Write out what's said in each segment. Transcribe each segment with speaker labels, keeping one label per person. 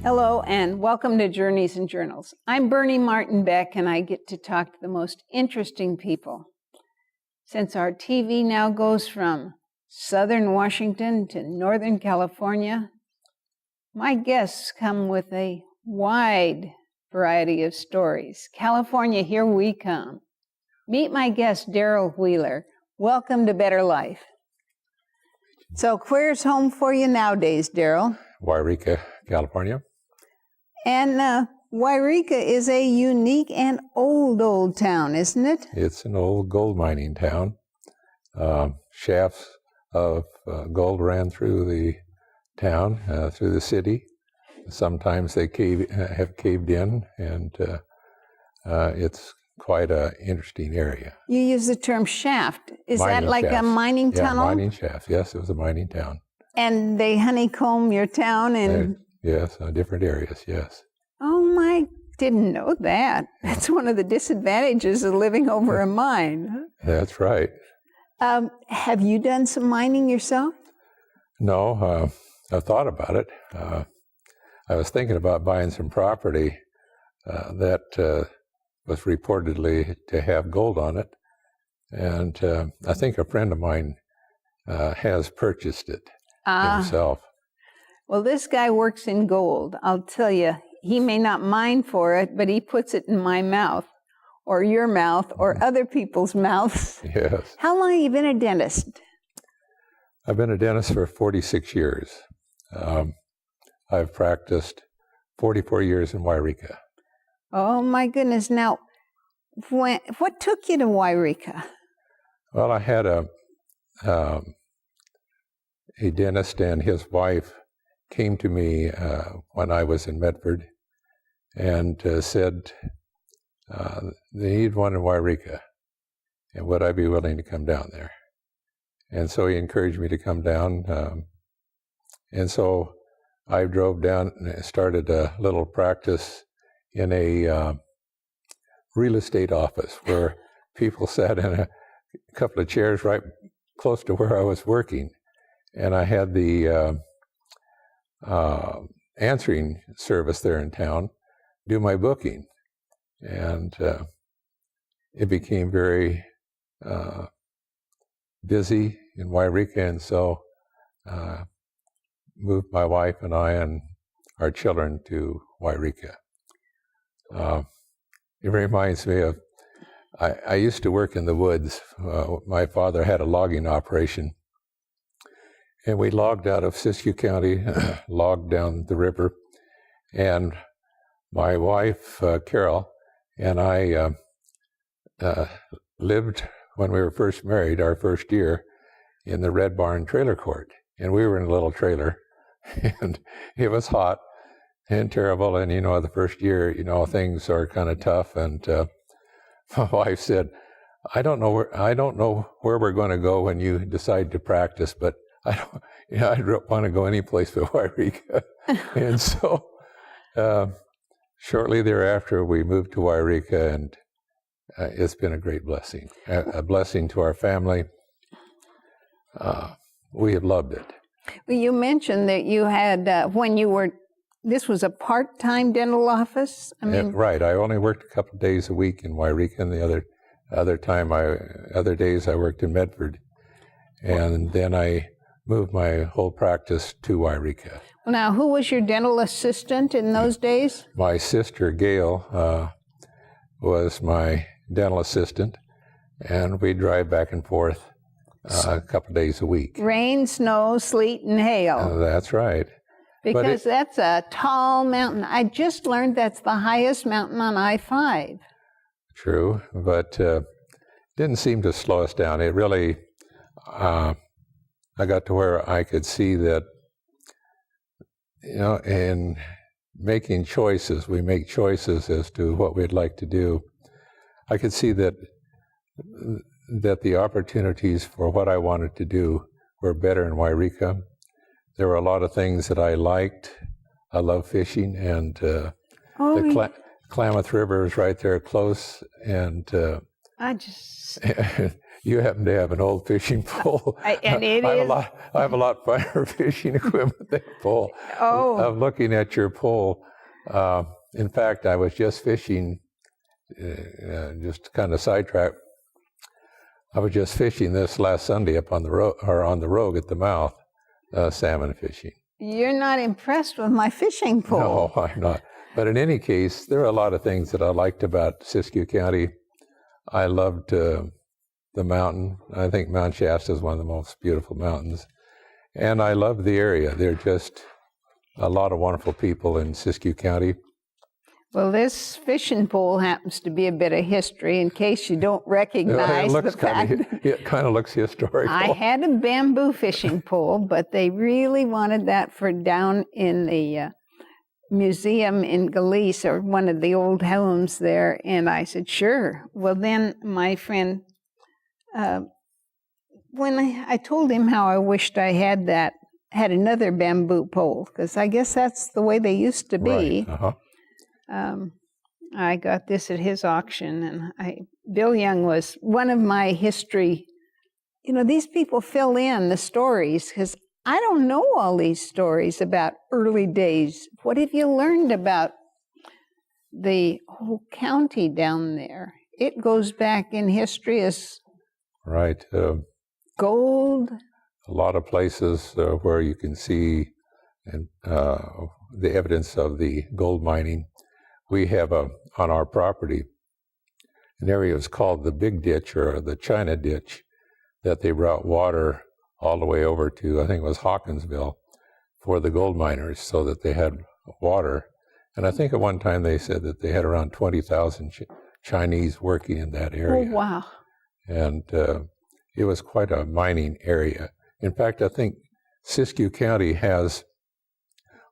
Speaker 1: Hello and welcome to Journeys and Journals. I'm Bernie Martin Beck and I get to talk to the most interesting people. Since our TV now goes from Southern Washington to Northern California, my guests come with a wide variety of stories. California, here we come. Meet my guest, Daryl Wheeler. Welcome to Better Life. So where's home for you nowadays, Daryl?
Speaker 2: Wairika, California.
Speaker 1: And Wairika is a unique and old town, isn't it?
Speaker 2: It's an old gold mining town. Shafts of gold ran through the town, through the city. Sometimes they have caved in, and it's quite an interesting area.
Speaker 1: You use the term shaft. Is
Speaker 2: Mining
Speaker 1: that like
Speaker 2: shafts.
Speaker 1: a mining tunnel?
Speaker 2: Yeah, mining shafts. Yes, it was a mining town.
Speaker 1: And they honeycomb your town and...
Speaker 2: Yes, different areas, yes.
Speaker 1: Oh, my, didn't know that. That's one of the disadvantages of living over a mine.
Speaker 2: That's right.
Speaker 1: Have you done some mining yourself?
Speaker 2: No, I've thought about it. I was thinking about buying some property that was reportedly to have gold on it. And I think a friend of mine has purchased it himself.
Speaker 1: Well, this guy works in gold. I'll tell you, he may not mine for it, but he puts it in my mouth, or your mouth, or other people's mouths.
Speaker 2: Yes.
Speaker 1: How long have you been a dentist?
Speaker 2: I've been a dentist for 46 years. I've practiced 44 years in Wairika.
Speaker 1: Oh, my goodness. Now, what took you to Wairika?
Speaker 2: Well, I had a dentist and his wife came to me when I was in Medford and said they need one in Wairika, and would I be willing to come down there? And so he encouraged me to come down, and so I drove down and started a little practice in a real estate office where people sat in a couple of chairs right close to where I was working, and I had the answering service there in town do my booking, and it became very busy in Wairika, and so moved my wife and I and our children to Wairika. It reminds me of, I used to work in the woods. My father had a logging operation, and we logged out of Siskiyou County, logged down the river, and my wife, Carol, and I lived, when we were first married, our first year, in the Red Barn trailer court. And we were in a little trailer, and it was hot and terrible, and, the first year, things are kind of tough, and my wife said, I don't know where we're going to go when you decide to practice, but I don't want to go any place but Wairika. And so shortly thereafter, we moved to Wairika, and it's been a great blessing, a blessing to our family. We have loved it.
Speaker 1: Well, you mentioned that you had, this was a part-time dental office?
Speaker 2: Right. I only worked a couple of days a week in Wairika, and the other days I worked in Medford. And then I moved my whole practice to Wairika.
Speaker 1: Well, now, who was your dental assistant in those days?
Speaker 2: My sister, Gail, was my dental assistant, and we'd drive back and forth a couple of days a week.
Speaker 1: Rain, snow, sleet, and hail.
Speaker 2: That's right.
Speaker 1: Because that's a tall mountain. I just learned that's the highest mountain on I-5.
Speaker 2: True, but didn't seem to slow us down. It really... I got to where I could see that, in making choices, we make choices as to what we'd like to do. I could see that the opportunities for what I wanted to do were better in Wairika. There were a lot of things that I liked. I love fishing, and the Klamath River is right there close, and
Speaker 1: I just...
Speaker 2: You happen to have an old fishing pole.
Speaker 1: And it
Speaker 2: I
Speaker 1: is...
Speaker 2: have a lot finer fishing equipment than a pole.
Speaker 1: Oh.
Speaker 2: I'm looking at your pole. In fact, I was just fishing, just kind of sidetrack. I was just fishing this last Sunday up on the Rogue at the mouth, salmon fishing.
Speaker 1: You're not impressed with my fishing pole.
Speaker 2: No, I'm not. But in any case, there are a lot of things that I liked about Siskiyou County. I loved the mountain. I think Mount Shasta is one of the most beautiful mountains. And I love the area. There are just a lot of wonderful people in Siskiyou County.
Speaker 1: Well, this fishing pole happens to be a bit of history in case you don't recognize the fact.
Speaker 2: It kind of looks historical.
Speaker 1: I had a bamboo fishing pole, but they really wanted that for down in the museum in Galice, or one of the old homes there, and I said, sure. Well, then my friend, when I told him how I wished I had another bamboo pole, because I guess that's the way they used to be.
Speaker 2: Right. Uh-huh.
Speaker 1: I got this at his auction, and Bill Young was one of my history. You know, these people fill in the stories, because I don't know all these stories about early days. What have you learned about the whole county down there? It goes back in history as
Speaker 2: right.
Speaker 1: Gold.
Speaker 2: A lot of places where you can see the evidence of the gold mining. We have on our property an area is called the Big Ditch, or the China Ditch, that they brought water all the way over to, I think it was Hawkinsville, for the gold miners, so that they had water. And I think at one time they said that they had around 20,000 Chinese working in that area.
Speaker 1: Oh, wow.
Speaker 2: And it was quite a mining area. In fact, I think Siskiyou County has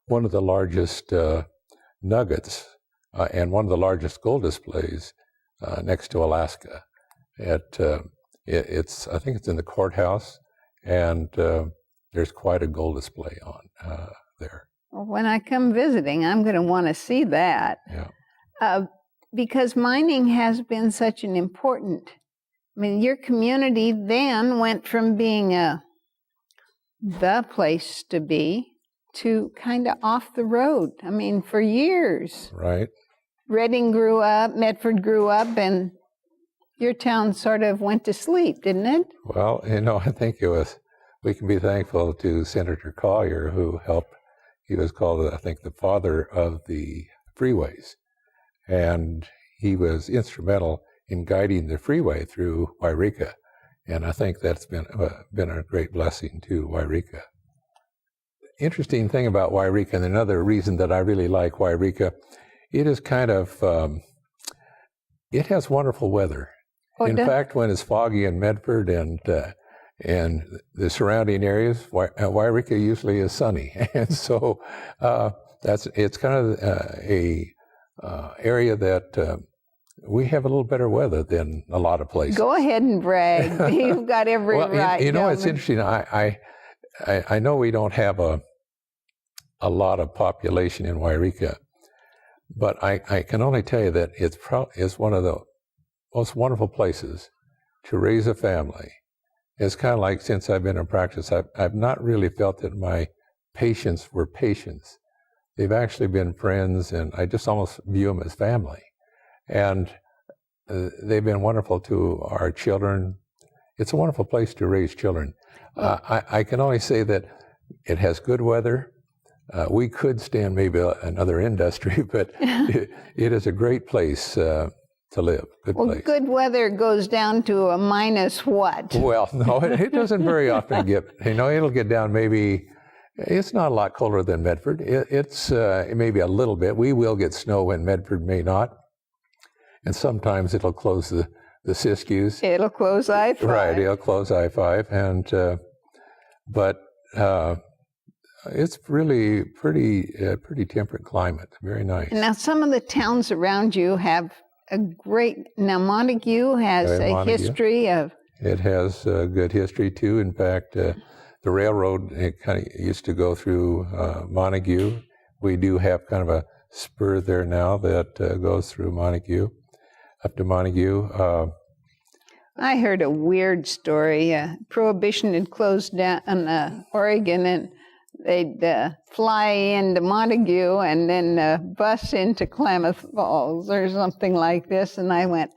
Speaker 2: one of the largest nuggets and one of the largest gold displays next to Alaska. I think it's in the courthouse, and there's quite a gold display on there.
Speaker 1: Well, when I come visiting, I'm going to want to see that.
Speaker 2: Yeah.
Speaker 1: Because mining has been such an important, I mean, your community then went from being the place to be to kind of off the road. I mean, for years.
Speaker 2: Right.
Speaker 1: Redding grew up, Medford grew up, and your town sort of went to sleep, didn't it?
Speaker 2: Well, you know, I think we can be thankful to Senator Collier, who helped. He was called, I think, the father of the freeways. And he was instrumental in guiding the freeway through Wairika. And I think that's been a great blessing to Wairika. Interesting thing about Wairika, and another reason that I really like Wairika, it is kind of, it has wonderful weather.
Speaker 1: Oh,
Speaker 2: in fact, when it's foggy in Medford and the surrounding areas, Wairika usually is sunny. And so it's kind of a area that we have a little better weather than a lot of places.
Speaker 1: Go ahead and brag. You've got every right.
Speaker 2: You know, it's interesting. I know we don't have a lot of population in Wairika, but I can only tell you that it's one of the most wonderful places to raise a family. It's kind of like, since I've been in practice, I've not really felt that my patients were patients. They've actually been friends, and I just almost view them as family. And they've been wonderful to our children. It's a wonderful place to raise children. I can only say that it has good weather. We could stand maybe another industry, but it is a great place to live. Good place.
Speaker 1: Good weather goes down to a minus what?
Speaker 2: Well, no, it doesn't very often get, it'll get down maybe, it's not a lot colder than Medford. It's maybe a little bit. We will get snow when Medford may not. And sometimes it'll close the Siskiyous.
Speaker 1: It'll close I-5.
Speaker 2: Right, it'll close I-5. And, but it's really pretty temperate climate. Very nice.
Speaker 1: Now, some of the towns around you have a great, now Montague has a history of...
Speaker 2: It has a good history too. In fact, the railroad, it kind of used to go through Montague. We do have kind of a spur there now that goes through Montague, up to Montague.
Speaker 1: I heard a weird story. Prohibition had closed down Oregon, and they'd fly into Montague and then bus into Klamath Falls or something like this. And I went,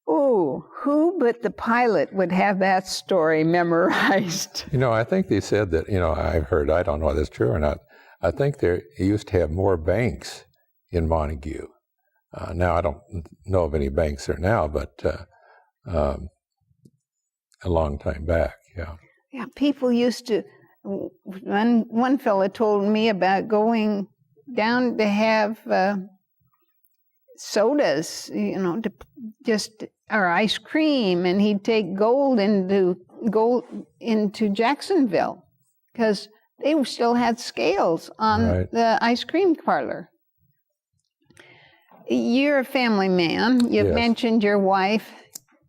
Speaker 1: "Ooh, who but the pilot would have that story memorized?"
Speaker 2: I think they said that, I've heard, I don't know if that's true or not, I think they used to have more banks in Montague. Now, I don't know of any banks there now, but a long time back, yeah.
Speaker 1: Yeah, people used to, one fella told me about going down to have sodas, or ice cream, and he'd take gold into Jacksonville because they still had scales on the ice cream parlor. You're a family man. You've mentioned your wife,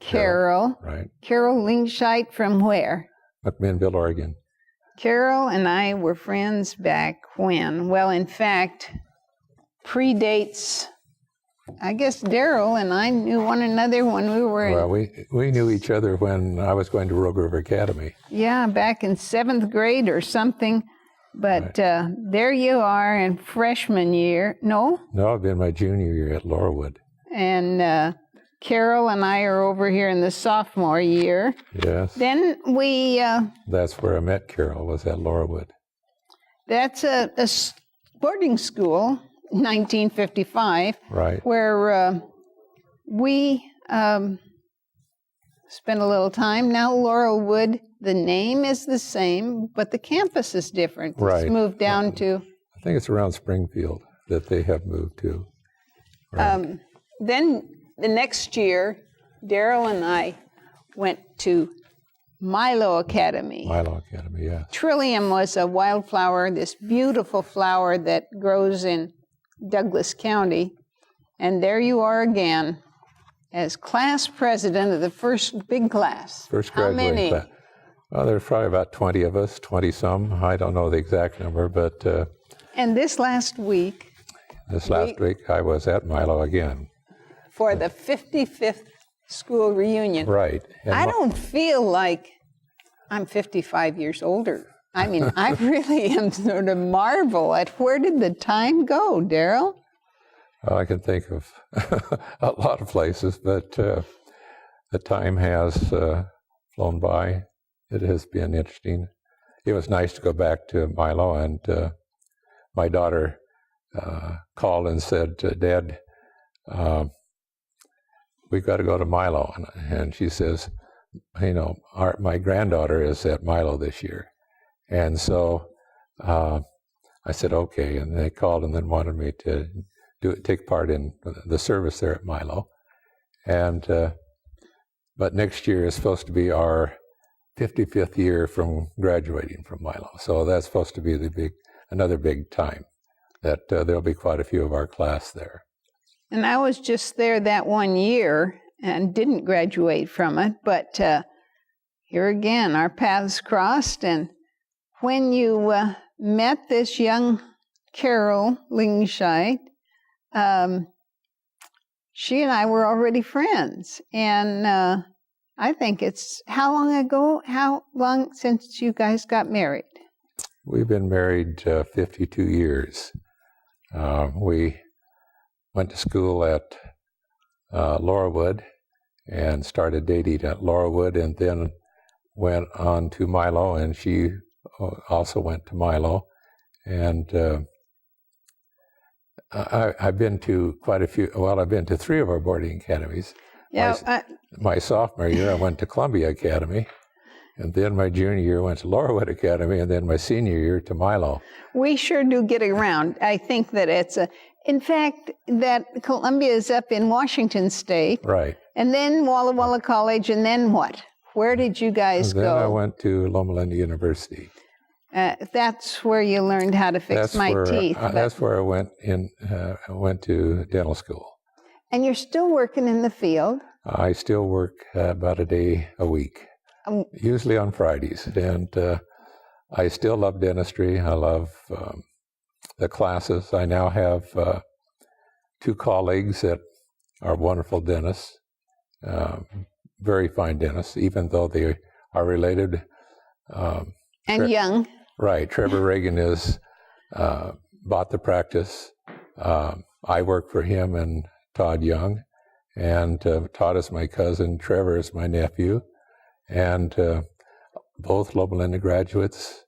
Speaker 1: Carol.
Speaker 2: Right.
Speaker 1: Carol Lingscheit from where?
Speaker 2: McMinnville, Oregon.
Speaker 1: Carol and I were friends back when? Well, in fact, predates, I guess Daryl and I knew one another when we were
Speaker 2: Well, we knew each other when I was going to Rogue River Academy.
Speaker 1: Yeah, back in 7th grade or something. But there you are in freshman year. No?
Speaker 2: No, I've been my junior year at Laurelwood.
Speaker 1: And Carol and I are over here in the sophomore year.
Speaker 2: Yes.
Speaker 1: Then we...
Speaker 2: That's where I met Carol, was at Laurelwood.
Speaker 1: That's a boarding school, 1955.
Speaker 2: Right.
Speaker 1: Where we spent a little time. Now Laurelwood, the name is the same, but the campus is different.
Speaker 2: Right.
Speaker 1: It's moved down to...
Speaker 2: I think it's around Springfield that they have moved to. Right.
Speaker 1: Then the next year, Daryl and I went to Milo Academy.
Speaker 2: Milo Academy, yes.
Speaker 1: Trillium was a wildflower, this beautiful flower that grows in Douglas County. And there you are again as class president of the first big class.
Speaker 2: First
Speaker 1: How
Speaker 2: graduating
Speaker 1: many?
Speaker 2: class. Well, there's probably about 20 of us, 20-some. I don't know the exact number, but...
Speaker 1: and this last week...
Speaker 2: This last week, I was at Milo again.
Speaker 1: For the 55th school reunion.
Speaker 2: Right. And
Speaker 1: I don't feel like I'm 55 years older. I mean, I really am sort of marvel at where did the time go, Daryl?
Speaker 2: Well, I can think of a lot of places, but the time has flown by. It has been interesting. It was nice to go back to Milo, and my daughter called and said, "Dad, we've got to go to Milo." And she says, my granddaughter is at Milo this year. And so I said, okay. And they called and then wanted me to take part in the service there at Milo. And but next year is supposed to be our 55th year from graduating from Milo. So that's supposed to be another big time that there'll be quite a few of our class there.
Speaker 1: And I was just there that one year and didn't graduate from it, but here again, our paths crossed. And when you met this young Carol Lingscheit, she and I were already friends. And I think it's, how long since you guys got married?
Speaker 2: We've been married 52 years. We went to school at Laurelwood and started dating at Laurelwood, and then went on to Milo, and she also went to Milo. And I've been to quite a few. Well, I've been to 3 of our boarding academies.
Speaker 1: Yeah.
Speaker 2: My sophomore year, I went to Columbia Academy, and then my junior year went to Laurelwood Academy, and then my senior year to Milo.
Speaker 1: We sure do get around. I think that it's in fact, that Columbia is up in Washington State.
Speaker 2: Right.
Speaker 1: And then Walla Walla College, and then what? Where did you guys go?
Speaker 2: Then I went to Loma Linda University.
Speaker 1: That's where you learned how to fix my teeth.
Speaker 2: That's where I went to dental school.
Speaker 1: And you're still working in the field?
Speaker 2: I still work about a day a week, usually on Fridays. And I still love dentistry. I love the classes. I now have 2 colleagues that are wonderful dentists. very fine dentists, even though they are related.
Speaker 1: And young.
Speaker 2: Right. Trevor Reagan bought the practice. I work for him and Todd Young, and Todd is my cousin, Trevor is my nephew, and both Loma Linda graduates,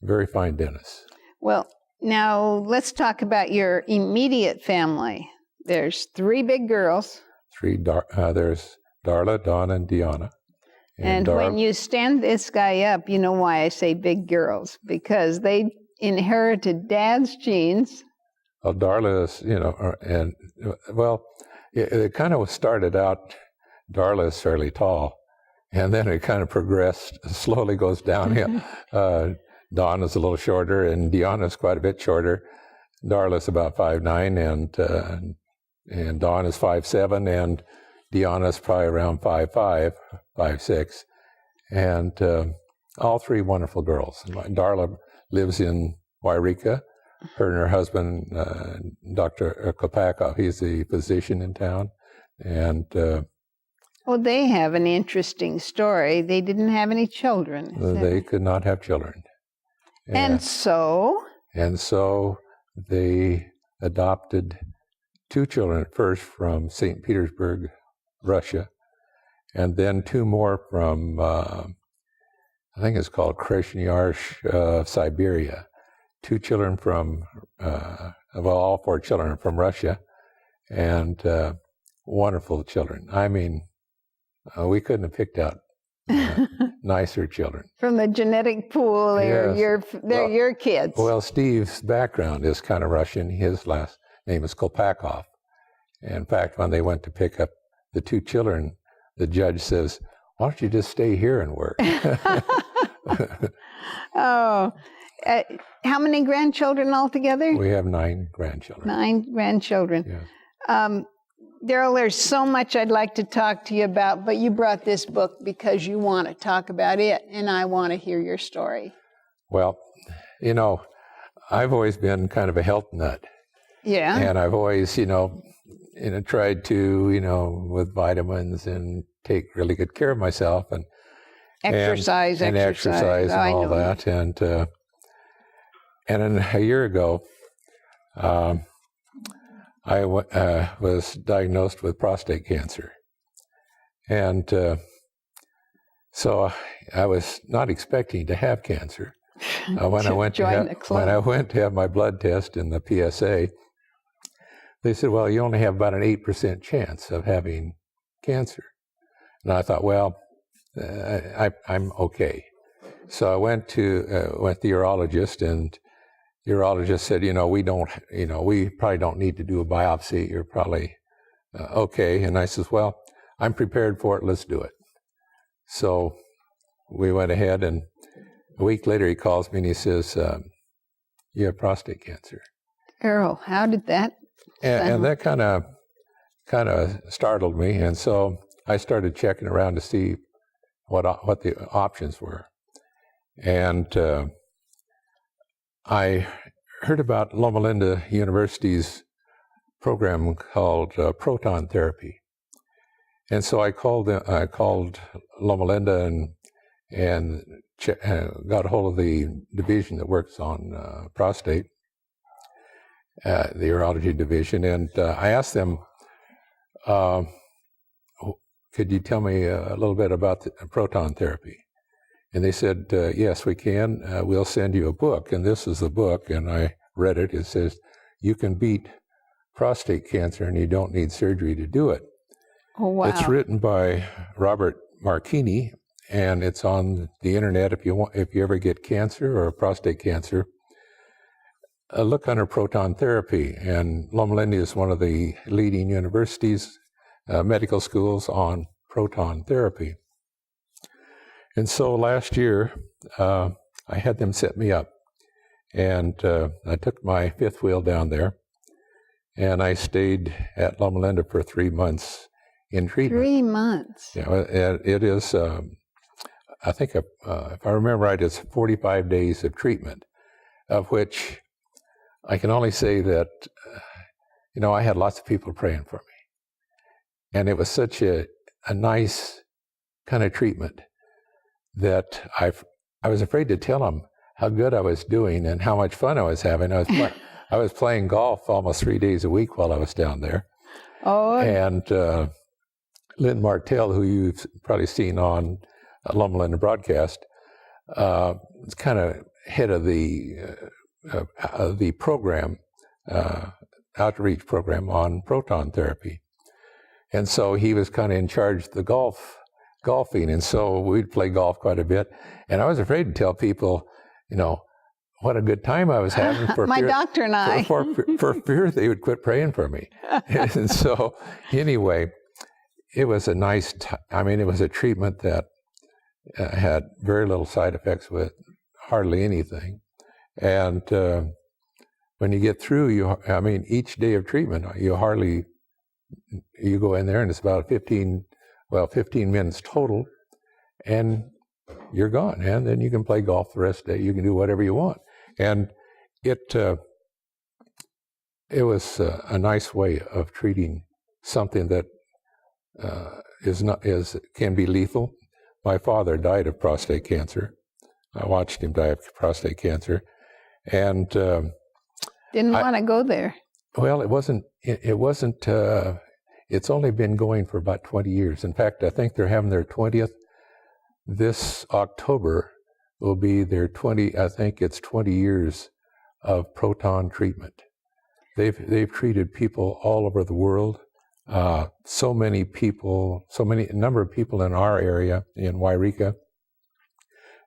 Speaker 2: very fine dentists.
Speaker 1: Well, now let's talk about your immediate family. There's 3 big girls.
Speaker 2: There's Darla, Donna, and Deanna.
Speaker 1: And when you stand this guy up, you know why I say big girls, because they inherited Dad's genes.
Speaker 2: Well, Darla is, it kind of started out, Darla is fairly tall, and then it kind of progressed, slowly goes downhill. Donna's a little shorter, and Deanna's quite a bit shorter. Darla's about 5'9", and Dawn is 5'7", and Deanna's probably around 5'5", 5'6", and all 3 wonderful girls. Darla lives in Wairika. Her and her husband, Dr. Kopakov, he's the physician in town, and
Speaker 1: well, they have an interesting story. They didn't have any children.
Speaker 2: They could not have children.
Speaker 1: And so?
Speaker 2: And so they adopted 2 children at first from St. Petersburg, Russia, and then 2 more from, I think it's called Krasnoyarsk, Siberia. 2 children from, all 4 children from Russia, and wonderful children. I mean, we couldn't have picked out nicer children.
Speaker 1: From the genetic pool, they're your kids.
Speaker 2: Well, Steve's background is kind of Russian. His last name is Kolpakov. In fact, when they went to pick up the 2 children, the judge says, "Why don't you just stay here and work?"
Speaker 1: Oh, how many grandchildren altogether?
Speaker 2: We have 9 grandchildren.
Speaker 1: 9 grandchildren.
Speaker 2: Yes.
Speaker 1: Daryl, there's so much I'd like to talk to you about, but you brought this book because you want to talk about it, and I want to hear your story.
Speaker 2: Well, I've always been kind of a health nut.
Speaker 1: Yeah.
Speaker 2: And I've always, tried to, with vitamins and take really good care of myself and
Speaker 1: exercise
Speaker 2: and all that. And then a year ago, I was diagnosed with prostate cancer. And so I was not expecting to have cancer. When I went to have my blood test in the PSA, they said, "Well, you only have about an 8% chance of having cancer." And I thought, well, I'm okay. So I went to the urologist, and the urologist said, we probably don't need to do a biopsy. You're probably okay. And I says, well, I'm prepared for it. Let's do it. So we went ahead, and a week later he calls me and he says, "You have prostate cancer."
Speaker 1: Daryl, how did that sound?
Speaker 2: And that kind of startled me. And so I started checking around to see what the options were. And I heard about Loma Linda University's program called proton therapy. And so I called Loma Linda and got a hold of the division that works on prostate, the urology division, and I asked them, could you tell me a little bit about the proton therapy? And they said, yes, we can. We'll send you a book. And this is the book, and I read it. It says, "You can beat prostate cancer, and you don't need surgery to do it."
Speaker 1: Oh, wow.
Speaker 2: It's written by Robert Marchini, and it's on the internet. If you ever get cancer or prostate cancer, look under proton therapy. And Loma Linda is one of the leading universities, medical schools on proton therapy. And so last year, I had them set me up, and I took my fifth wheel down there, and I stayed at Loma Linda for 3 months in treatment.
Speaker 1: 3 months?
Speaker 2: Yeah, it is, I think, if I remember right, it's 45 days of treatment, of which I can only say that, I had lots of people praying for me. And it was such a nice kind of treatment that I was afraid to tell them how good I was doing and how much fun I was having. I was playing golf almost 3 days a week while I was down there.
Speaker 1: Oh.
Speaker 2: And Lynn Martell, who you've probably seen on Loma Linda broadcast, is kind of head of the program, outreach program on proton therapy. And so he was kind of in charge of the golfing. And so we'd play golf quite a bit. And I was afraid to tell people, what a good time I was having for
Speaker 1: my
Speaker 2: fear,
Speaker 1: doctor and I.
Speaker 2: for fear they would quit praying for me. And so anyway, it was a nice, it was a treatment that had very little side effects with hardly anything. And when you get through, each day of treatment, you go in there and it's about 15 minutes total, and you're gone. And then you can play golf the rest of the day. You can do whatever you want. And it was a nice way of treating something that can be lethal. My father died of prostate cancer. I watched him die of prostate cancer, and
Speaker 1: didn't want to go there.
Speaker 2: Well, it wasn't. It's only been going for about 20 years. In fact, I think they're having their 20th. This October will be their 20. I think it's 20 years of proton treatment. They've treated people all over the world. So many number of people in our area in Wairika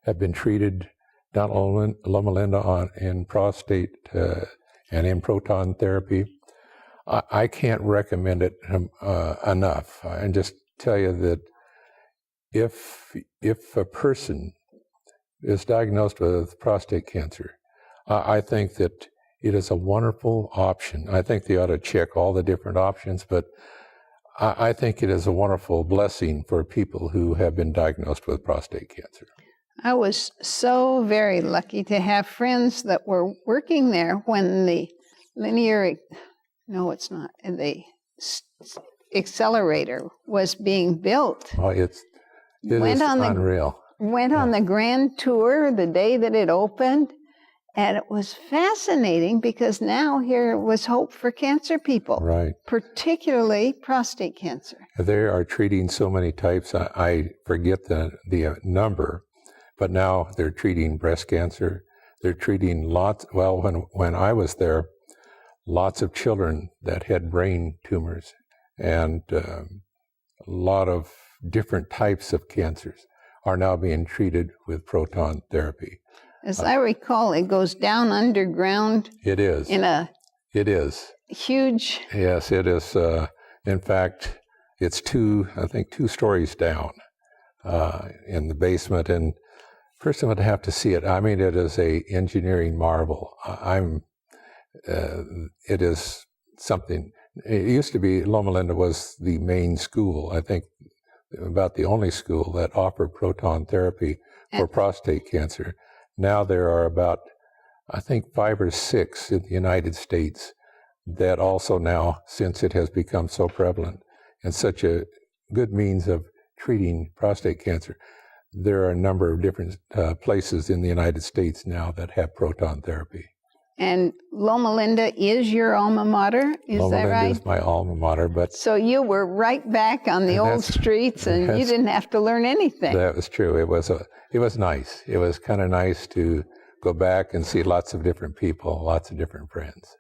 Speaker 2: have been treated down at Loma Linda in prostate and in proton therapy. I can't recommend it enough. And just tell you that if a person is diagnosed with prostate cancer, I think that it is a wonderful option. I think they ought to check all the different options, but I think it is a wonderful blessing for people who have been diagnosed with prostate cancer.
Speaker 1: I was so very lucky to have friends that were working there when the the accelerator was being built.
Speaker 2: Oh, it is unreal.
Speaker 1: Went on the grand tour the day that it opened, and it was fascinating because now here was hope for cancer people,
Speaker 2: right?
Speaker 1: Particularly prostate cancer.
Speaker 2: They are treating so many types. I forget the number, but now they're treating breast cancer. They're treating lots. Well, when I was there, lots of children that had brain tumors and a lot of different types of cancers are now being treated with proton therapy.
Speaker 1: As I recall, it goes down underground.
Speaker 2: It is. It is.
Speaker 1: Huge.
Speaker 2: Yes, it is. In fact, it's two stories down in the basement. And person would have to see it. It is a engineering marvel. It is something. It used to be Loma Linda was the main school. I think about the only school that offered proton therapy for prostate cancer. Now there are about, I think, 5 or 6 in the United States that also now, since it has become so prevalent and such a good means of treating prostate cancer, there are a number of different places in the United States now that have proton therapy.
Speaker 1: And Loma Linda is your alma mater, is that right?
Speaker 2: Loma Linda is my alma mater, but...
Speaker 1: So you were right back on the old streets, and you didn't have to learn anything.
Speaker 2: That was true. It was nice. It was kind of nice to go back and see lots of different people, lots of different friends.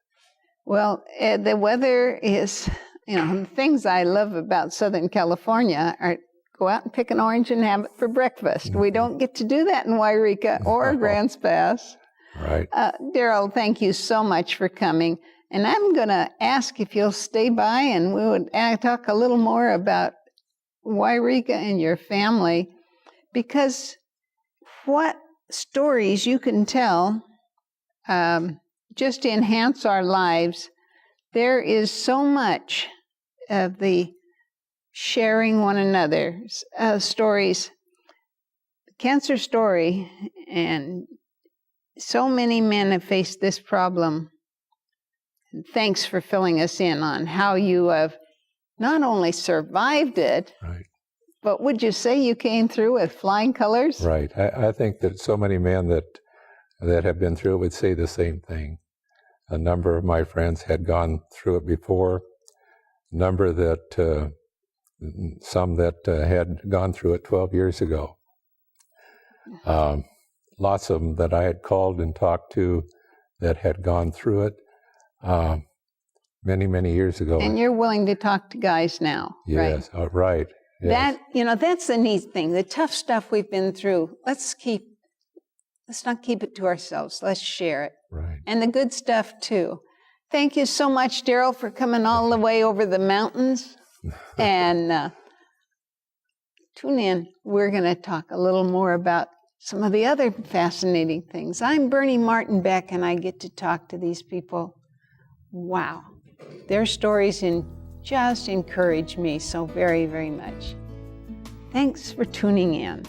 Speaker 1: Well, the weather is, the things I love about Southern California are go out and pick an orange and have it for breakfast. Mm-hmm. We don't get to do that in Wairika or Grants Pass.
Speaker 2: Right.
Speaker 1: Daryl, thank you so much for coming. And I'm going to ask if you'll stay by and we would talk a little more about Wairika and your family, because what stories you can tell just to enhance our lives. There is so much of the sharing one another's stories. Cancer story, and so many men have faced this problem. And thanks for filling us in on how you have not only survived it,
Speaker 2: right,
Speaker 1: But would you say you came through with flying colors?
Speaker 2: Right. I think that so many men that have been through it would say the same thing. A number of my friends had gone through it before. Number that some that had gone through it 12 years ago. Lots of them that I had called and talked to that had gone through it many, many years ago.
Speaker 1: And you're willing to talk to guys now,
Speaker 2: yes,
Speaker 1: right?
Speaker 2: Right. Yes.
Speaker 1: That's the neat thing. The tough stuff we've been through, let's not keep it to ourselves. Let's share it.
Speaker 2: Right.
Speaker 1: And the good stuff too. Thank you so much, Daryl, for coming all the way over the mountains. And tune in. We're going to talk a little more about some of the other fascinating things. I'm Bernie Martin Beck, and I get to talk to these people. Wow. Their stories just encourage me so very, very much. Thanks for tuning in.